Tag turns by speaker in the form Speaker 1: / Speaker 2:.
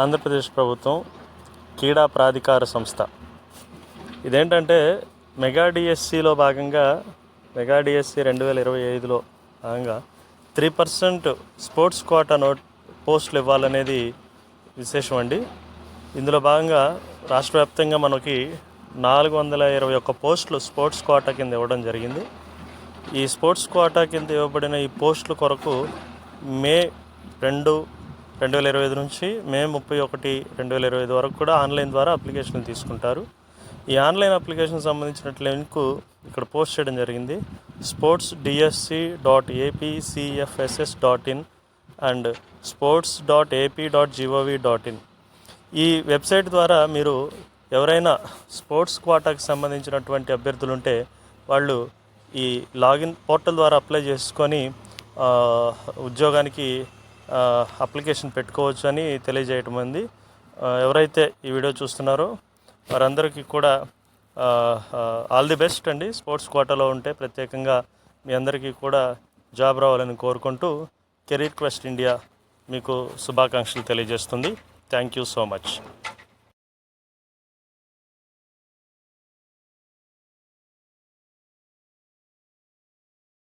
Speaker 1: ఆంధ్రప్రదేశ్ ప్రభుత్వం క్రీడా ప్రాధికార సంస్థ. ఇదేంటంటే మెగా డిఎస్సిలో భాగంగా మెగా డిఎస్సి 2025లో భాగంగా 3% స్పోర్ట్స్ కోటా పోస్టులు ఇవ్వాలనేది విశేషం అండి. ఇందులో భాగంగా రాష్ట్ర వ్యాప్తంగా మనకి 421 పోస్టులు స్పోర్ట్స్ కోటా కింద ఇవ్వడం జరిగింది. ఈ స్పోర్ట్స్ కోటా కింద ఇవ్వబడిన ఈ పోస్టుల కొరకు మే 2, 2025 నుంచి మే 31, 2025 వరకు కూడా ఆన్లైన్ ద్వారా అప్లికేషన్లు తీసుకుంటారు. ఈ ఆన్లైన్ అప్లికేషన్ సంబంధించిన లింకు ఇక్కడ పోస్ట్ చేయడం జరిగింది. sports.dsc.apcfss.in and sports.ap.gov.in. ఈ వెబ్సైట్ ద్వారా మీరు ఎవరైనా స్పోర్ట్స్ కోటాకి సంబంధించినటువంటి అభ్యర్థులు ఉంటే వాళ్ళు ఈ లాగిన్ పోర్టల్ ద్వారా అప్లై చేసుకొని ఉద్యోగానికి అప్లికేషన్ పెట్టుకోవచ్చు అని తెలియజేయటం ఉంది. ఎవరైతే ఈ వీడియో చూస్తున్నారో వారందరికీ కూడా ఆల్ ది బెస్ట్ అండి. స్పోర్ట్స్ కోటాలో ఉంటే ప్రత్యేకంగా మీ అందరికీ కూడా జాబ్ రావాలని కోరుకుంటూ కెరీర్ క్వెస్ట్ ఇండియా మీకు శుభాకాంక్షలు తెలియజేస్తుంది. Thank you so much.